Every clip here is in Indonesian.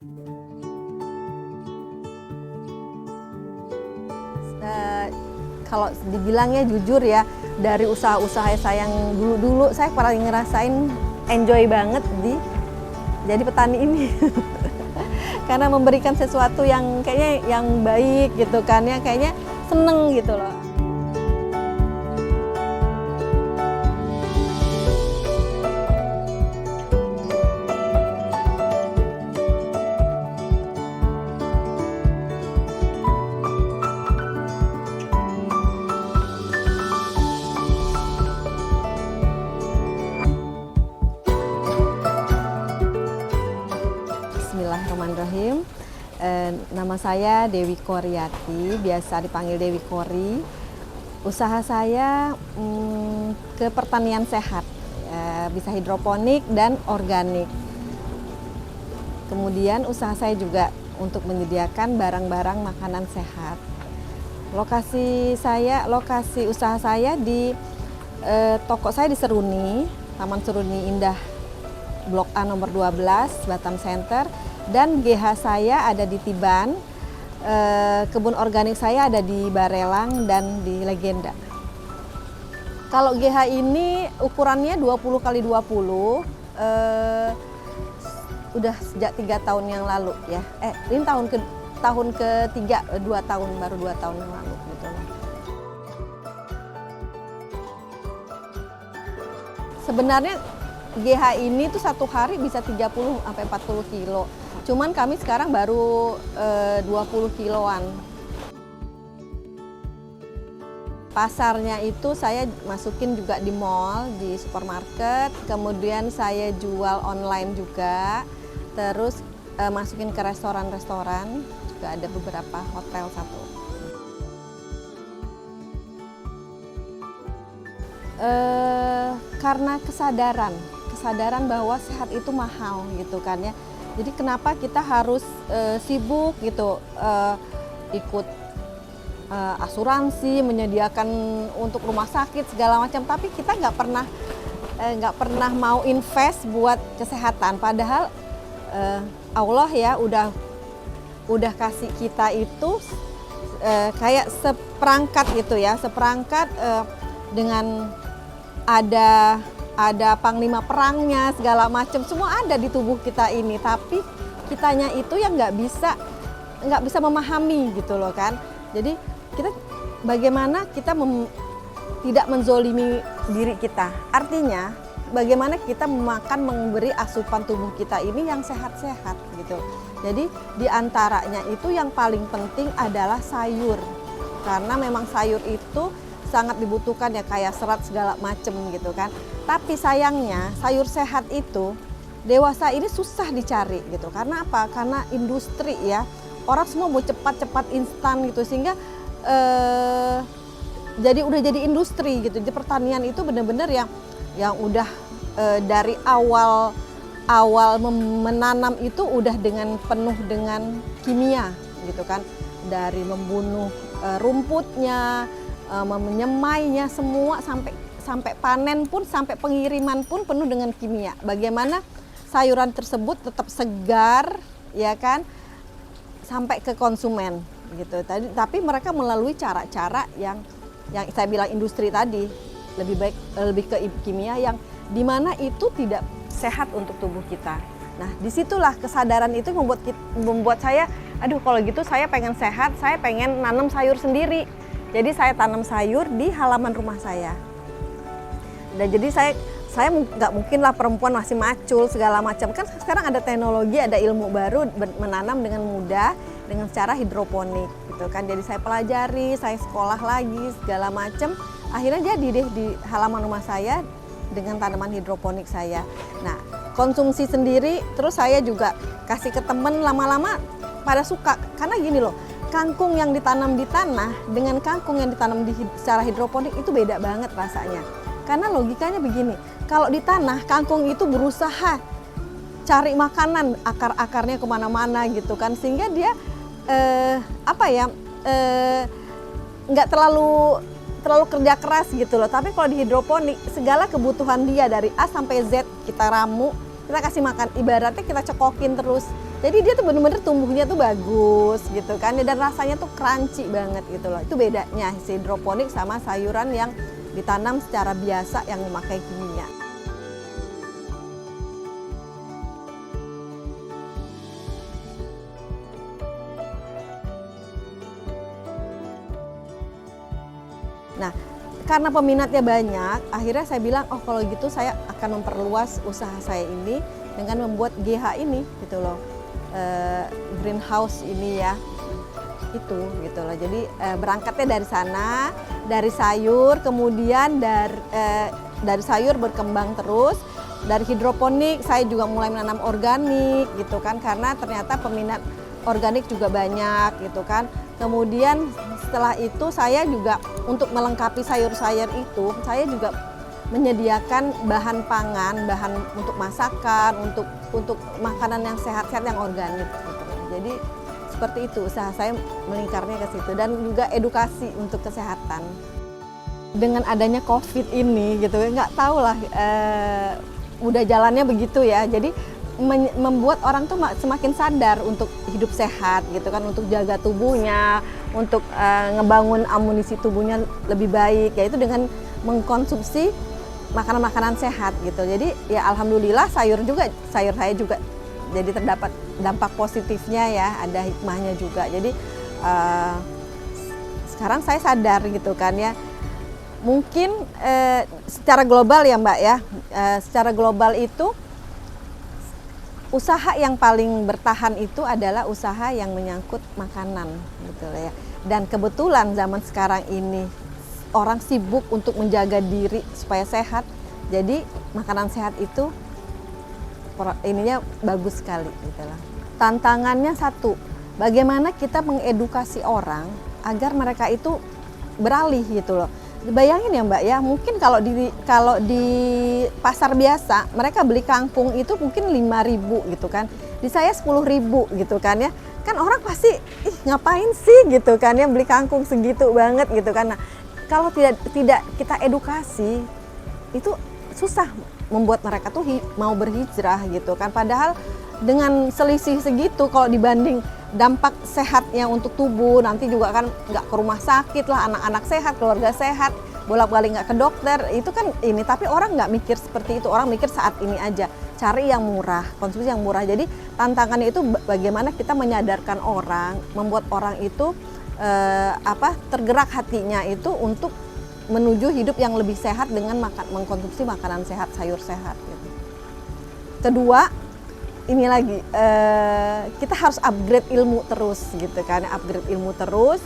Kalau dibilangnya jujur ya, dari usaha-usaha saya yang dulu-dulu, saya paling ngerasain enjoy banget di jadi petani ini. Karena memberikan sesuatu yang kayaknya yang baik gitu kan ya, kayaknya seneng gitu loh. Bismillahirrahmanirrahim. Nama saya Dewi Koryati, biasa dipanggil Dewi Kori. Usaha saya ke pertanian sehat, bisa hidroponik dan organik. Kemudian usaha saya juga untuk menyediakan barang-barang makanan sehat. Lokasi usaha saya di toko saya di Seruni, Taman Seruni Indah, Blok A nomor 12, Batam Center, dan GH saya ada di Tiban, kebun organik saya ada di Barelang dan di Legenda. Kalau GH ini ukurannya 20 x 20, udah sejak 3 tahun yang lalu ya. Ini tahun ketiga, 2 tahun, baru 2 tahun yang lalu gitu. Sebenarnya GH ini tuh satu hari bisa 30 sampai 40 kilo. Cuman kami sekarang baru 20 kiloan. Pasarnya itu saya masukin juga di mall, di supermarket, kemudian saya jual online juga, terus masukin ke restoran-restoran, juga ada beberapa hotel satu. Karena kesadaran bahwa sehat itu mahal gitu kan ya. Jadi kenapa kita harus sibuk gitu, ikut asuransi, menyediakan untuk rumah sakit segala macam, tapi kita nggak pernah mau invest buat kesehatan. Padahal Allah ya udah kasih kita itu kayak seperangkat gitu ya, dengan ada panglima perangnya segala macam, semua ada di tubuh kita ini, tapi kitanya itu yang nggak bisa memahami gitu loh kan. Jadi bagaimana kita tidak menzolimi diri kita, artinya bagaimana kita memberi asupan tubuh kita ini yang sehat-sehat gitu. Jadi diantaranya itu yang paling penting adalah sayur, karena memang sayur itu sangat dibutuhkan ya, kayak serat segala macem gitu kan. Tapi sayangnya sayur sehat itu dewasa ini susah dicari gitu. Karena apa? Karena industri ya, orang semua mau cepat-cepat instan gitu, sehingga udah jadi industri gitu. Di pertanian itu benar-benar yang udah dari awal menanam itu udah penuh dengan kimia gitu kan, dari membunuh rumputnya, menyemainya semua, sampai panen pun, sampai pengiriman pun penuh dengan kimia. Bagaimana sayuran tersebut tetap segar ya kan sampai ke konsumen gitu. Tapi mereka melalui cara-cara yang saya bilang industri tadi, lebih ke kimia yang dimana itu tidak sehat untuk tubuh kita. Nah, disitulah kesadaran itu membuat saya, aduh kalau gitu saya pengen sehat, saya pengen nanam sayur sendiri. Jadi saya tanam sayur di halaman rumah saya. Dan jadi saya nggak mungkin lah perempuan masih macul segala macam. Kan sekarang ada teknologi, ada ilmu baru menanam dengan mudah dengan cara hidroponik gitu kan. Jadi saya pelajari, saya sekolah lagi segala macam. Akhirnya jadi deh di halaman rumah saya dengan tanaman hidroponik saya. Nah, konsumsi sendiri, terus saya juga kasih ke temen, lama-lama pada suka. Karena gini loh, kangkung yang ditanam di tanah dengan kangkung yang ditanam secara hidroponik itu beda banget rasanya. Karena logikanya begini, kalau di tanah kangkung itu berusaha cari makanan, akar-akarnya kemana-mana gitu kan, sehingga dia nggak terlalu kerja keras gitu loh. Tapi kalau di hidroponik, segala kebutuhan dia dari A sampai Z kita ramu, kita kasih makan, ibaratnya kita cekokin terus. Jadi dia tuh bener-bener tumbuhnya tuh bagus gitu kan, dan rasanya tuh crunchy banget gitu loh. Itu bedanya si hidroponik sama sayuran yang ditanam secara biasa yang memakai kimia. Nah, karena peminatnya banyak, akhirnya saya bilang, oh kalau gitu saya akan memperluas usaha saya ini dengan membuat GH ini gitu loh, greenhouse ini ya, itu gitu loh. Jadi berangkatnya dari sana, dari sayur, kemudian dari sayur berkembang terus, dari hidroponik saya juga mulai menanam organik gitu kan, karena ternyata peminat organik juga banyak gitu kan. Kemudian setelah itu saya juga untuk melengkapi sayur-sayur itu, saya juga menyediakan bahan pangan, bahan untuk masakan, untuk makanan yang sehat-sehat yang organik gitu. Jadi seperti itu usaha saya melingkarnya ke situ, dan juga edukasi untuk kesehatan. Dengan adanya COVID ini gitu, nggak tahu lah, udah jalannya begitu ya. Jadi membuat orang tuh semakin sadar untuk hidup sehat gitu kan, untuk jaga tubuhnya, untuk ngebangun amunisi tubuhnya lebih baik, yaitu dengan mengkonsumsi makanan-makanan sehat gitu. Jadi ya alhamdulillah sayur saya juga jadi terdapat dampak positifnya ya, ada hikmahnya juga. Jadi sekarang saya sadar gitu kan ya, mungkin secara global ya Mbak ya, secara global itu usaha yang paling bertahan itu adalah usaha yang menyangkut makanan gitu ya. Dan kebetulan zaman sekarang ini orang sibuk untuk menjaga diri supaya sehat. Jadi makanan sehat itu ininya bagus sekali gitu lah. Tantangannya satu, bagaimana kita mengedukasi orang agar mereka itu beralih gitu loh. Bayangin ya Mbak ya, mungkin kalau di pasar biasa mereka beli kangkung itu mungkin 5.000 gitu kan. Di saya 10.000 gitu kan ya. Kan orang pasti ngapain sih gitu kan ya beli kangkung segitu banget gitu kan. Nah, kalau tidak kita edukasi itu susah membuat mereka tuh mau berhijrah gitu kan. Padahal dengan selisih segitu kalau dibanding dampak sehatnya untuk tubuh, nanti juga kan nggak ke rumah sakit lah, anak-anak sehat, keluarga sehat, bolak-balik nggak ke dokter, itu kan ini. Tapi orang nggak mikir seperti itu, orang mikir saat ini aja, cari yang murah, konsumsi yang murah. Jadi tantangannya itu bagaimana kita menyadarkan orang, membuat orang itu tergerak hatinya itu untuk menuju hidup yang lebih sehat dengan mengkonsumsi makanan sehat, sayur sehat gitu. Kedua, ini lagi, kita harus upgrade ilmu terus gitu kan, upgrade ilmu terus.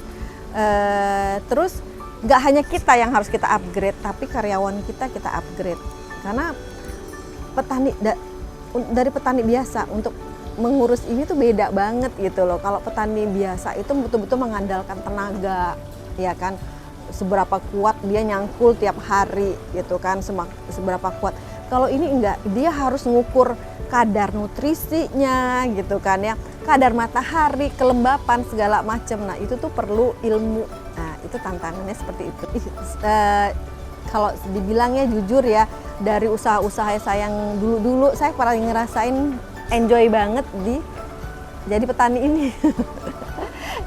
Terus nggak hanya kita yang harus kita upgrade, tapi karyawan kita upgrade. Karena dari petani biasa untuk mengurus ini tuh beda banget gitu loh. Kalau petani biasa itu betul-betul mengandalkan tenaga, ya kan, seberapa kuat dia nyangkul tiap hari gitu kan, seberapa kuat. Kalau ini enggak, dia harus ngukur kadar nutrisinya gitu kan ya, kadar matahari, kelembapan segala macam. Nah itu tuh perlu ilmu. Nah itu tantangannya seperti itu. Kalau dibilangnya jujur ya, dari usaha-usaha saya yang dulu-dulu saya paling ngerasain enjoy banget jadi petani ini.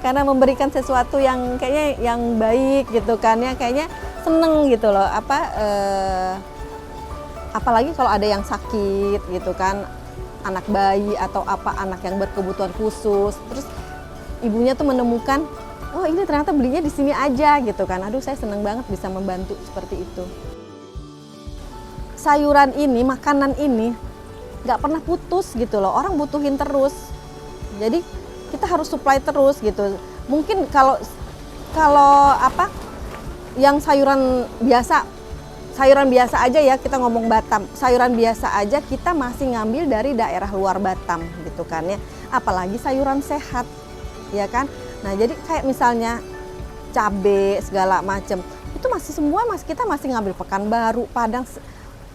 Karena memberikan sesuatu yang kayaknya yang baik gitu kan ya, kayaknya seneng gitu loh. Apalagi kalau ada yang sakit gitu kan, anak bayi atau anak yang berkebutuhan khusus, terus ibunya tuh menemukan, oh ini ternyata belinya di sini aja gitu kan. Aduh saya seneng banget bisa membantu seperti itu. Sayuran ini, makanan ini nggak pernah putus gitu loh, orang butuhin terus. Jadi kita harus supply terus gitu. Mungkin kalau yang sayuran biasa aja ya, kita ngomong Batam, sayuran biasa aja kita masih ngambil dari daerah luar Batam gitu kan ya, apalagi sayuran sehat ya kan. Nah jadi kayak misalnya cabe segala macem itu kita masih ngambil Pekanbaru, Padang,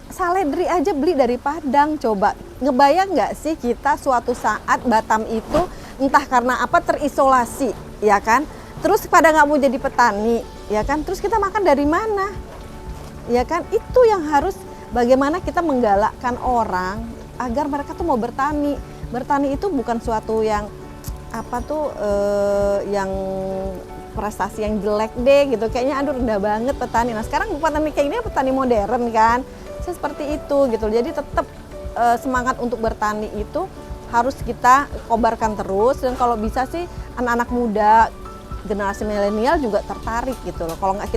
saledri aja beli dari Padang. Coba ngebayang nggak sih kita suatu saat Batam itu entah karena apa terisolasi ya kan, terus pada nggak mau jadi petani ya kan, terus kita makan dari mana? Ya kan, itu yang harus bagaimana kita menggalakkan orang agar mereka tuh mau bertani, bertani itu bukan suatu yang yang prestasi yang jelek deh gitu, kayaknya aduh rendah banget petani. Nah sekarang petani kayak ini petani modern kan, seperti itu gitu. Jadi tetap semangat untuk bertani itu harus kita kobarkan terus, dan kalau bisa sih anak-anak muda generasi milenial juga tertarik gitu loh. Kalau nggak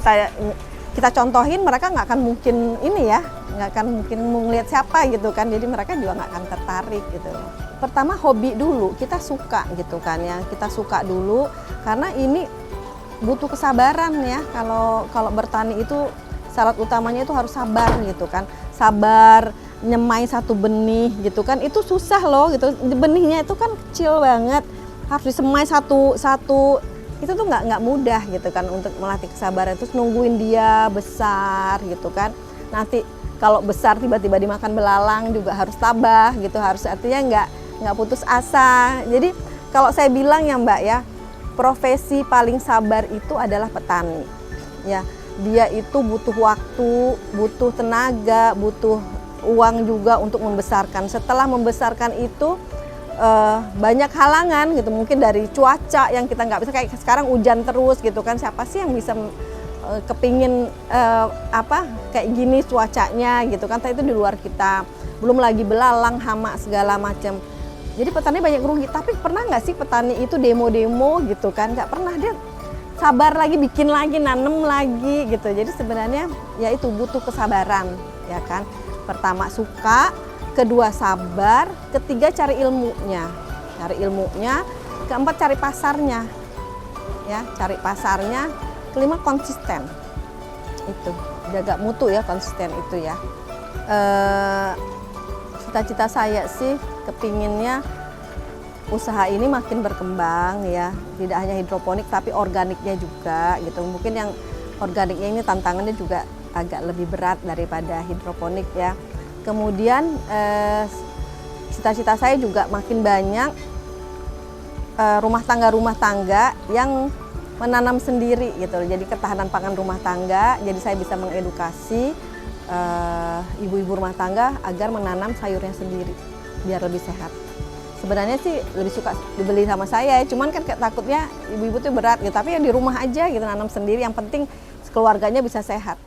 kita contohin, mereka nggak akan mungkin ini ya, nggak akan mungkin mau ngeliat siapa gitu kan, jadi mereka juga nggak akan tertarik gitu loh. Pertama hobi dulu, kita suka gitu kan ya, kita suka dulu karena ini butuh kesabaran ya. Kalau bertani itu syarat utamanya itu harus sabar gitu kan, sabar nyemai satu benih gitu kan, itu susah loh gitu, benihnya itu kan kecil banget, harus disemai satu itu tuh nggak mudah gitu kan untuk melatih kesabaran. Terus nungguin dia besar gitu kan, nanti kalau besar tiba-tiba dimakan belalang juga harus tabah gitu, harus artinya nggak putus asa. Jadi kalau saya bilang ya Mbak ya, profesi paling sabar itu adalah petani ya. Dia itu butuh waktu, butuh tenaga, butuh uang juga untuk membesarkan. Setelah membesarkan itu banyak halangan gitu, mungkin dari cuaca yang kita nggak bisa, kayak sekarang hujan terus gitu kan, siapa sih yang bisa kepingin kayak gini cuacanya gitu kan, itu di luar kita, belum lagi belalang, hama segala macam. Jadi petani banyak rugi. Tapi pernah nggak sih petani itu demo-demo gitu kan? Nggak pernah, dia sabar lagi, bikin lagi, nanem lagi gitu. Jadi sebenarnya ya itu butuh kesabaran ya kan. Pertama suka, kedua sabar, ketiga cari ilmunya, keempat cari pasarnya, ya cari pasarnya, kelima konsisten, itu jaga mutu ya, konsisten itu ya. Cita-cita saya sih kepinginnya usaha ini makin berkembang ya, tidak hanya hidroponik tapi organiknya juga gitu. Mungkin yang organiknya ini tantangannya juga agak lebih berat daripada hidroponik ya. Kemudian cita-cita saya juga makin banyak rumah tangga yang menanam sendiri gitu. Jadi ketahanan pangan rumah tangga, jadi saya bisa mengedukasi ibu-ibu rumah tangga agar menanam sayurnya sendiri biar lebih sehat. Sebenarnya sih lebih suka dibeli sama saya, cuman kan takutnya ibu-ibu tuh berat gitu, tapi yang di rumah aja gitu, nanam sendiri, yang penting keluarganya bisa sehat.